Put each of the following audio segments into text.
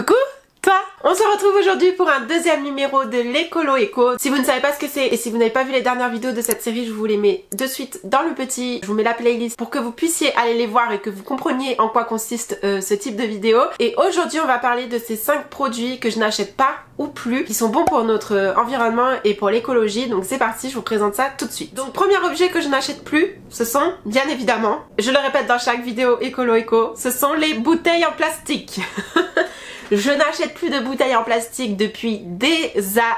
Coucou toi! On se retrouve aujourd'hui pour un deuxième numéro de l'écolo éco. Si vous ne savez pas ce que c'est et si vous n'avez pas vu les dernières vidéos de cette série, je vous les mets de suite dans le petit. Je vous mets la playlist pour que vous puissiez aller les voir et que vous compreniez en quoi consiste ce type de vidéo. Et aujourd'hui on va parler de ces 5 produits que je n'achète pas ou plus, qui sont bons pour notre environnement et pour l'écologie. Donc c'est parti, je vous présente ça tout de suite. Donc premier objet que je n'achète plus, ce sont bien évidemment, je le répète dans chaque vidéo écolo éco, ce sont les bouteilles en plastique. Je n'achète plus de bouteilles en plastique depuis des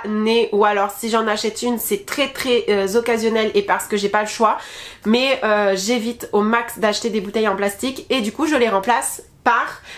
années, ou alors si j'en achète une c'est très occasionnel et parce que j'ai pas le choix, mais j'évite au max d'acheter des bouteilles en plastique et du coup je les remplace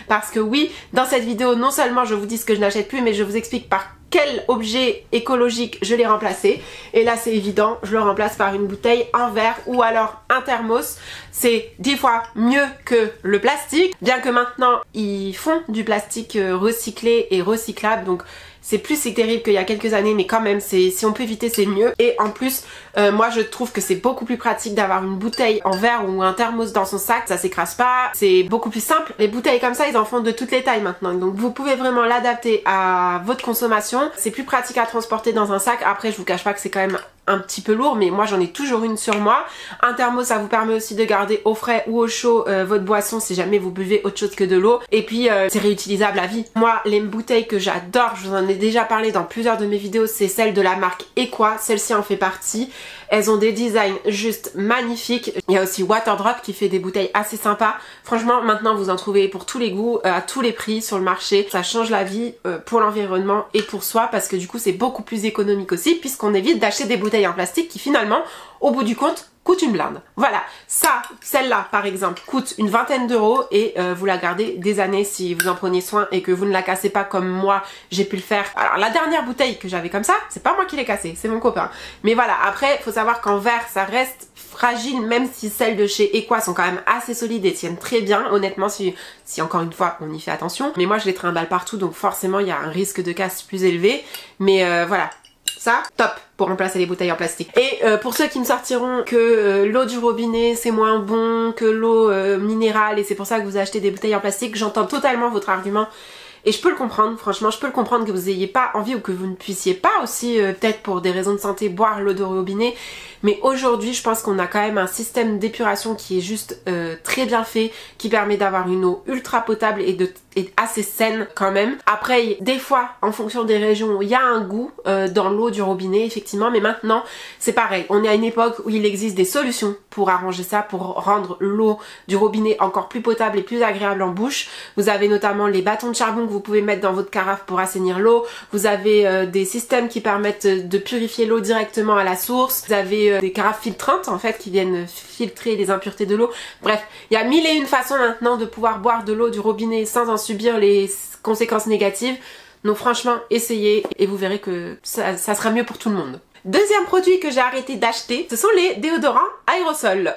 parce que oui, dans cette vidéo non seulement je vous dis ce que je n'achète plus, mais je vous explique par quel objet écologique je l'ai remplacé. Et là c'est évident, je le remplace par une bouteille en verre ou alors un thermos. C'est 10 fois mieux que le plastique, bien que maintenant ils font du plastique recyclé et recyclable, donc c'est plus si terrible qu'il y a quelques années, mais quand même si on peut éviter c'est mieux. Et en plus moi je trouve que c'est beaucoup plus pratique d'avoir une bouteille en verre ou un thermos dans son sac, ça s'écrase pas, c'est beaucoup plus simple. Les bouteilles comme ça ils en font de toutes les tailles maintenant, donc vous pouvez vraiment l'adapter à votre consommation. C'est plus pratique à transporter dans un sac. Après je vous cache pas que c'est quand même un petit peu lourd, mais moi j'en ai toujours une sur moi. Un thermos ça vous permet aussi de garder au frais ou au chaud votre boisson si jamais vous buvez autre chose que de l'eau, et puis c'est réutilisable à vie. Moi les bouteilles que j'adore, je vous en ai déjà parlé dans plusieurs de mes vidéos, c'est celles de la marque Equa, celle-ci en fait partie. Elles ont des designs juste magnifiques. Il y a aussi Waterdrop qui fait des bouteilles assez sympas. Franchement maintenant vous en trouvez pour tous les goûts, à tous les prix sur le marché. Ça change la vie pour l'environnement et pour soi, parce que du coup c'est beaucoup plus économique aussi, puisqu'on évite d'acheter des bouteilles en plastique qui finalement au bout du compte coûte une blinde. Voilà, ça, celle-là par exemple coûte une vingtaine d'euros et vous la gardez des années si vous en prenez soin et que vous ne la cassez pas comme moi j'ai pu le faire. Alors la dernière bouteille que j'avais comme ça, c'est pas moi qui l'ai cassée, c'est mon copain. Mais voilà, après faut savoir qu'en verre ça reste fragile, même si celles de chez Equa sont quand même assez solides et tiennent très bien, honnêtement, si encore une fois on y fait attention. Mais moi je les trimballe partout, donc forcément il y a un risque de casse plus élevé. Mais voilà, ça, top pour remplacer les bouteilles en plastique. Et pour ceux qui me sortiront que l'eau du robinet c'est moins bon que l'eau minérale et c'est pour ça que vous achetez des bouteilles en plastique, j'entends totalement votre argument. Et je peux le comprendre, franchement, je peux le comprendre que vous ayez pas envie ou que vous ne puissiez pas aussi, peut-être pour des raisons de santé, boire l'eau de robinet. Mais aujourd'hui, je pense qu'on a quand même un système d'épuration qui est juste très bien fait, qui permet d'avoir une eau ultra potable et assez saine quand même. Après, des fois, en fonction des régions, il y a un goût dans l'eau du robinet, effectivement. Mais maintenant, c'est pareil. On est à une époque où il existe des solutions pour arranger ça, pour rendre l'eau du robinet encore plus potable et plus agréable en bouche. Vous avez notamment les bâtons de charbon que vous pouvez mettre dans votre carafe pour assainir l'eau. Vous avez des systèmes qui permettent de purifier l'eau directement à la source. Vous avez des carafes filtrantes en fait qui viennent filtrer les impuretés de l'eau. Bref, il y a mille et une façons maintenant de pouvoir boire de l'eau du robinet sans en subir les conséquences négatives. Donc franchement, essayez et vous verrez que ça sera mieux pour tout le monde. Deuxième produit que j'ai arrêté d'acheter, ce sont les déodorants aérosols.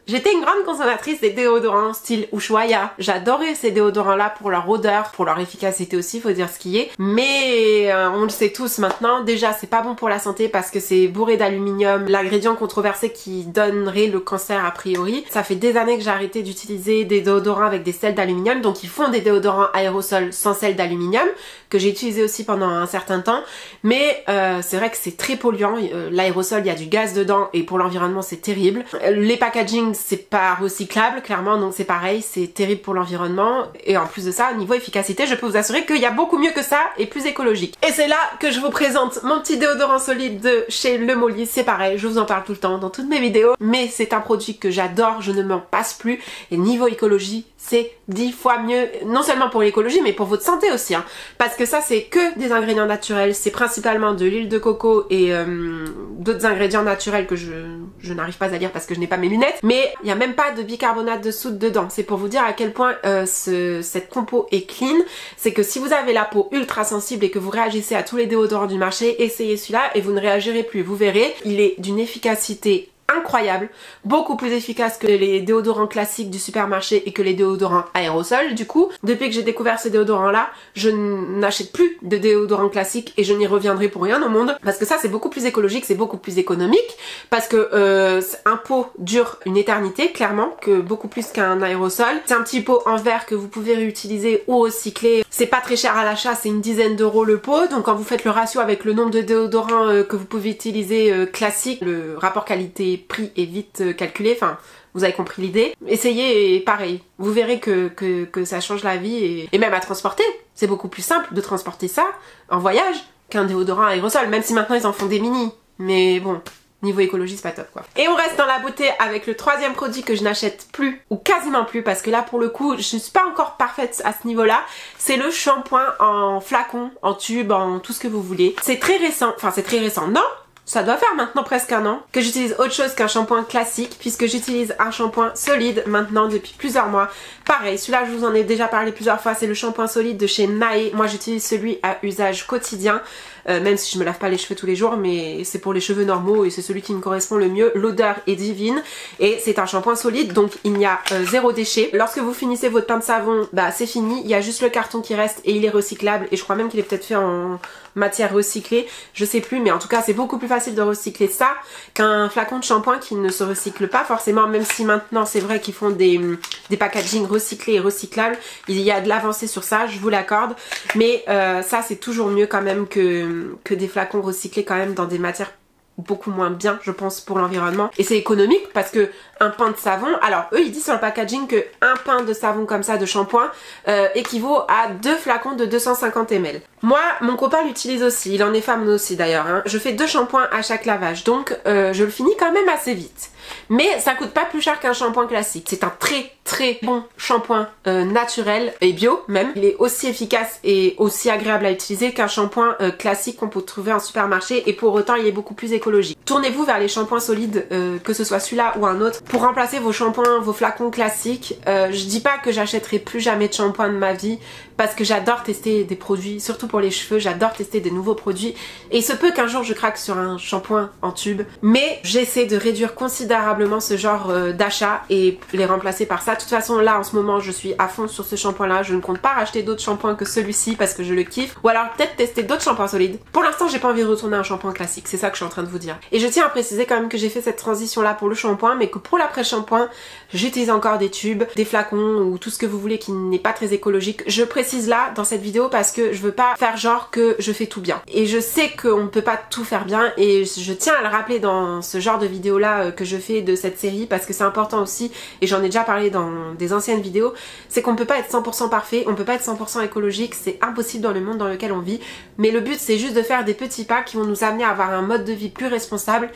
J'étais une grande consommatrice des déodorants style Ushuaïa. J'adorais ces déodorants là pour leur odeur, pour leur efficacité aussi, faut dire ce qui est. Mais on le sait tous maintenant, déjà c'est pas bon pour la santé parce que c'est bourré d'aluminium, l'ingrédient controversé qui donnerait le cancer a priori. Ça fait des années que j'ai arrêté d'utiliser des déodorants avec des sels d'aluminium, donc ils font des déodorants aérosols sans sel d'aluminium, que j'ai utilisé aussi pendant un certain temps. Mais c'est vrai que c'est très polluant. L'aérosol, il y a du gaz dedans et pour l'environnement c'est terrible. Les packaging c'est pas recyclable clairement, donc c'est pareil, c'est terrible pour l'environnement. Et en plus de ça, niveau efficacité, je peux vous assurer qu'il y a beaucoup mieux que ça et plus écologique. Et c'est là que je vous présente mon petit déodorant solide de chez Le Molly. C'est pareil, je vous en parle tout le temps dans toutes mes vidéos, mais c'est un produit que j'adore, je ne m'en passe plus. Et niveau écologie, c'est 10 fois mieux, non seulement pour l'écologie mais pour votre santé aussi, hein. Parce que ça c'est que des ingrédients naturels, c'est principalement de l'huile de coco et d'autres ingrédients naturels que je n'arrive pas à lire parce que je n'ai pas mes lunettes, mais il n'y a même pas de bicarbonate de soude dedans. C'est pour vous dire à quel point cette compo est clean. C'est que si vous avez la peau ultra sensible et que vous réagissez à tous les déodorants du marché, essayez celui-là et vous ne réagirez plus, vous verrez, il est d'une efficacité incroyable, beaucoup plus efficace que les déodorants classiques du supermarché et que les déodorants aérosols. Du coup, depuis que j'ai découvert ces déodorants là, je n'achète plus de déodorants classiques et je n'y reviendrai pour rien au monde, parce que ça c'est beaucoup plus écologique, c'est beaucoup plus économique, parce que un pot dure une éternité clairement, que beaucoup plus qu'un aérosol. C'est un petit pot en verre que vous pouvez réutiliser ou recycler. C'est pas très cher à l'achat, c'est une dizaine d'euros le pot, donc quand vous faites le ratio avec le nombre de déodorants que vous pouvez utiliser classique, le rapport qualité-prix est vite calculé, enfin vous avez compris l'idée. Essayez et pareil, vous verrez que ça change la vie et même à transporter. C'est beaucoup plus simple de transporter ça en voyage qu'un déodorant aérosol, même si maintenant ils en font des mini, mais bon, niveau écologie c'est pas top quoi. Et on reste dans la beauté avec le troisième produit que je n'achète plus, ou quasiment plus, parce que là pour le coup je suis pas encore parfaite à ce niveau là. C'est le shampoing en flacon, en tube, en tout ce que vous voulez. C'est très récent, enfin c'est très récent, non, ça doit faire maintenant presque un an que j'utilise autre chose qu'un shampoing classique, puisque j'utilise un shampoing solide maintenant depuis plusieurs mois. Pareil, celui-là je vous en ai déjà parlé plusieurs fois, c'est le shampoing solide de chez Nae. Moi j'utilise celui à usage quotidien, même si je me lave pas les cheveux tous les jours, mais c'est pour les cheveux normaux et c'est celui qui me correspond le mieux. L'odeur est divine et c'est un shampoing solide, donc il n'y a zéro déchet. Lorsque vous finissez votre pain de savon, bah c'est fini, il y a juste le carton qui reste et il est recyclable, et je crois même qu'il est peut-être fait en matière recyclée, je sais plus, mais en tout cas c'est beaucoup plus facile de recycler ça qu'un flacon de shampoing qui ne se recycle pas forcément, même si maintenant c'est vrai qu'ils font des packaging recyclés et recyclables, il y a de l'avancée sur ça, je vous l'accorde, mais ça c'est toujours mieux quand même que des flacons recyclés quand même dans des matières beaucoup moins bien je pense pour l'environnement, et c'est économique parce que un pain de savon, alors eux ils disent sur le packaging que un pain de savon comme ça de shampoing équivaut à 2 flacons de 250 ml. Moi mon copain l'utilise aussi, il en est fan aussi d'ailleurs hein. Je fais 2 shampoings à chaque lavage, donc je le finis quand même assez vite, mais ça coûte pas plus cher qu'un shampoing classique. C'est un très bon shampoing naturel et bio même. Il est aussi efficace et aussi agréable à utiliser qu'un shampoing classique qu'on peut trouver en supermarché, et pour autant il est beaucoup plus écologique. Tournez-vous vers les shampoings solides, que ce soit celui-là ou un autre, pour remplacer vos shampoings, vos flacons classiques. Je dis pas que j'achèterai plus jamais de shampoing de ma vie, parce que j'adore tester des produits, surtout pour les cheveux, j'adore tester des nouveaux produits, et il se peut qu'un jour je craque sur un shampoing en tube, mais j'essaie de réduire considérablement ce genre d'achat et les remplacer par ça. De toute façon là en ce moment je suis à fond sur ce shampoing là, je ne compte pas racheter d'autres shampoings que celui-ci parce que je le kiffe, ou alors peut-être tester d'autres shampoings solides. Pour l'instant j'ai pas envie de retourner à un shampoing classique, c'est ça que je suis en train de vous dire. Et je tiens à préciser quand même que j'ai fait cette transition là pour le shampoing, mais que pour l'après-shampoing j'utilise encore des tubes, des flacons ou tout ce que vous voulez qui n'est pas très écologique. Je précise là dans cette vidéo parce que je veux pas faire genre que je fais tout bien, et je sais qu'on ne peut pas tout faire bien, et je tiens à le rappeler dans ce genre de vidéo là que je fais de cette série, parce que c'est important aussi, et j'en ai déjà parlé dans des anciennes vidéos, c'est qu'on peut pas être 100% parfait, on peut pas être 100% écologique, c'est impossible dans le monde dans lequel on vit, mais le but c'est juste de faire des petits pas qui vont nous amener à avoir un mode de vie plus responsable,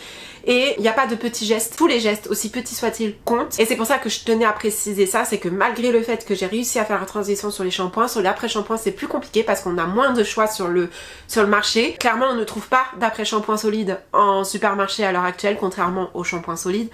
et il n'y a pas de petits gestes, tous les gestes aussi petits soient-ils comptent, et c'est pour ça que je tenais à préciser ça, c'est que malgré le fait que j'ai réussi à faire la transition sur les shampoings, sur l'après-shampoing c'est plus compliqué parce qu'on a moins de choix sur le marché. Clairement on ne trouve pas d'après-shampoing solide en supermarché à l'heure actuelle, contrairement aux shampoings solides.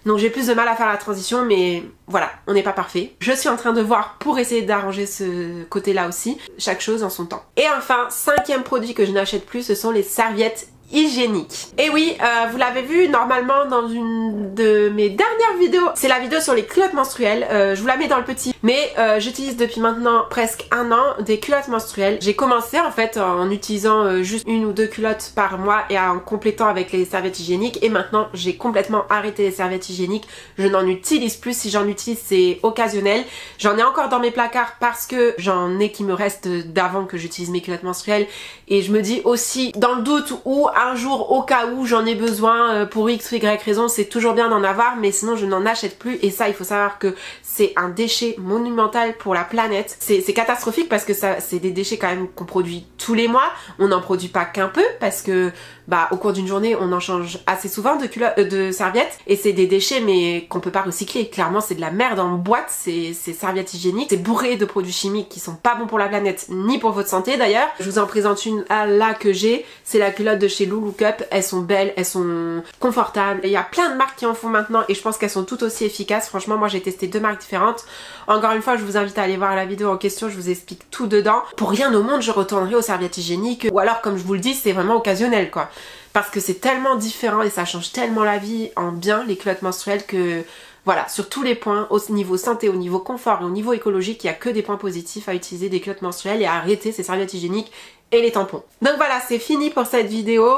Donc j'ai plus de mal à faire la transition, mais voilà, on n'est pas parfait. Je suis en train de voir pour essayer d'arranger ce côté-là aussi, chaque chose en son temps. Et enfin, 5e produit que je n'achète plus, ce sont les serviettes hygiénique. Et oui, vous l'avez vu normalement dans une de mes dernières vidéos, c'est la vidéo sur les culottes menstruelles, je vous la mets dans le petit, mais j'utilise depuis maintenant presque un an des culottes menstruelles. J'ai commencé en fait en utilisant juste 1 ou 2 culottes par mois et en complétant avec les serviettes hygiéniques, et maintenant j'ai complètement arrêté les serviettes hygiéniques, je n'en utilise plus, si j'en utilise c'est occasionnel. J'en ai encore dans mes placards parce que j'en ai qui me restent d'avant que j'utilise mes culottes menstruelles, et je me dis aussi dans le doute ou un jour au cas où j'en ai besoin pour X ou Y raison, c'est toujours bien d'en avoir, mais sinon je n'en achète plus, et ça il faut savoir que c'est un déchet monumental pour la planète. C'est catastrophique parce que c'est des déchets quand même qu'on produit tous les mois, on n'en produit pas qu'un peu parce que bah au cours d'une journée on en change assez souvent de serviettes, et c'est des déchets mais qu'on peut pas recycler. Clairement c'est de la merde en boîte, ces serviettes hygiéniques, c'est bourré de produits chimiques qui sont pas bons pour la planète ni pour votre santé d'ailleurs. Je vous en présente une là que j'ai, c'est la culotte de chez Look-Up, elles sont belles, elles sont confortables, il y a plein de marques qui en font maintenant et je pense qu'elles sont toutes aussi efficaces. Franchement moi j'ai testé 2 marques différentes, encore une fois je vous invite à aller voir la vidéo en question, je vous explique tout dedans. Pour rien au monde je retournerai aux serviettes hygiéniques, ou alors comme je vous le dis c'est vraiment occasionnel quoi. parce que c'est tellement différent et ça change tellement la vie en bien les culottes menstruelles que voilà, sur tous les points, au niveau santé, au niveau confort et au niveau écologique, il n'y a que des points positifs à utiliser des culottes menstruelles et à arrêter ces serviettes hygiéniques et les tampons. Donc voilà, c'est fini pour cette vidéo.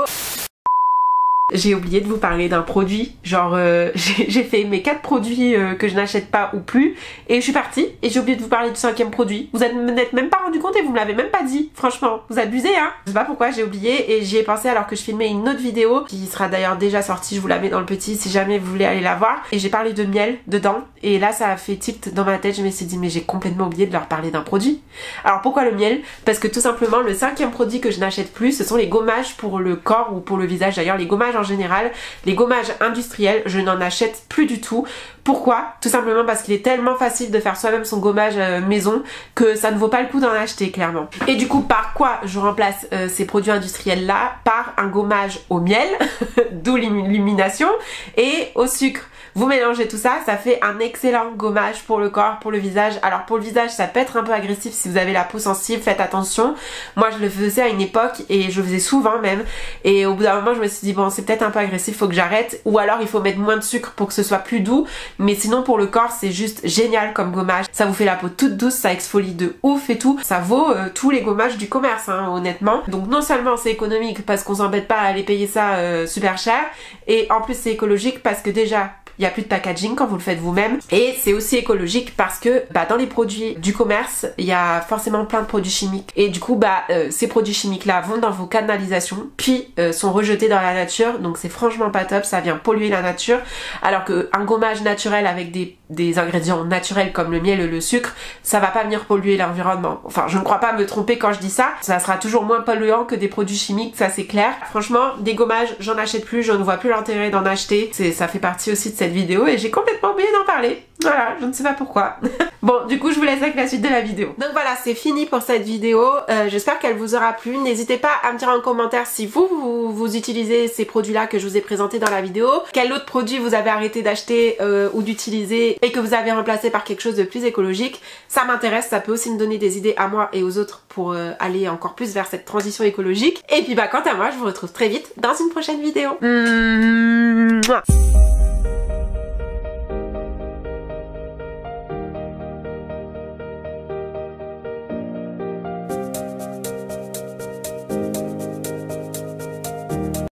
J'ai oublié de vous parler d'un produit, genre j'ai fait mes 4 produits que je n'achète pas ou plus et je suis partie et j'ai oublié de vous parler du 5e produit. Vous n'êtes même pas rendu compte et vous me l'avez même pas dit, franchement, vous abusez hein. Je sais pas pourquoi j'ai oublié et j'y ai pensé alors que je filmais une autre vidéo qui sera d'ailleurs déjà sortie, je vous la mets dans le petit si jamais vous voulez aller la voir. Et j'ai parlé de miel dedans et là ça a fait tilt dans ma tête, je me suis dit mais j'ai complètement oublié de leur parler d'un produit. Alors pourquoi le miel? Parce que tout simplement le 5e produit que je n'achète plus ce sont les gommages pour le corps ou pour le visage, d'ailleurs les gommages en général, les gommages industriels, je n'en achète plus du tout. Pourquoi? Tout simplement parce qu'il est tellement facile de faire soi-même son gommage maison que ça ne vaut pas le coup d'en acheter clairement. Et du coup par quoi je remplace ces produits industriels là? Par un gommage au miel, d'où l'illumination, et au sucre. Vous mélangez tout ça, ça fait un excellent gommage pour le corps, pour le visage. Alors pour le visage ça peut être un peu agressif si vous avez la peau sensible, faites attention. Moi je le faisais à une époque et je le faisais souvent même. Et au bout d'un moment je me suis dit bon c'est peut-être un peu agressif, faut que j'arrête. Ou alors il faut mettre moins de sucre pour que ce soit plus doux. Mais sinon pour le corps c'est juste génial comme gommage. Ça vous fait la peau toute douce, ça exfolie de ouf et tout. Ça vaut tous les gommages du commerce hein, honnêtement. Donc non seulement c'est économique parce qu'on s'embête pas à aller payer ça super cher. Et en plus c'est écologique parce que déjà il n'y a plus de packaging quand vous le faites vous-même et c'est aussi écologique parce que dans les produits du commerce il y a forcément plein de produits chimiques et du coup ces produits chimiques là vont dans vos canalisations puis sont rejetés dans la nature, donc c'est franchement pas top, ça vient polluer la nature, alors qu'un gommage naturel avec des ingrédients naturels comme le miel et le sucre, ça va pas venir polluer l'environnement. Enfin je ne crois pas me tromper quand je dis ça, ça sera toujours moins polluant que des produits chimiques, ça c'est clair. Franchement des gommages j'en achète plus, je ne vois plus l'intérêt d'en acheter, ça fait partie aussi de cette vidéo et j'ai complètement oublié d'en parler. Voilà, je ne sais pas pourquoi. Bon, du coup, je vous laisse avec la suite de la vidéo. Donc voilà, c'est fini pour cette vidéo. J'espère qu'elle vous aura plu. N'hésitez pas à me dire en commentaire si vous utilisez ces produits-là que je vous ai présentés dans la vidéo. Quel autre produit vous avez arrêté d'acheter ou d'utiliser et que vous avez remplacé par quelque chose de plus écologique. Ça m'intéresse, ça peut aussi me donner des idées à moi et aux autres pour aller encore plus vers cette transition écologique. Et puis quant à moi, je vous retrouve très vite dans une prochaine vidéo. Mouah.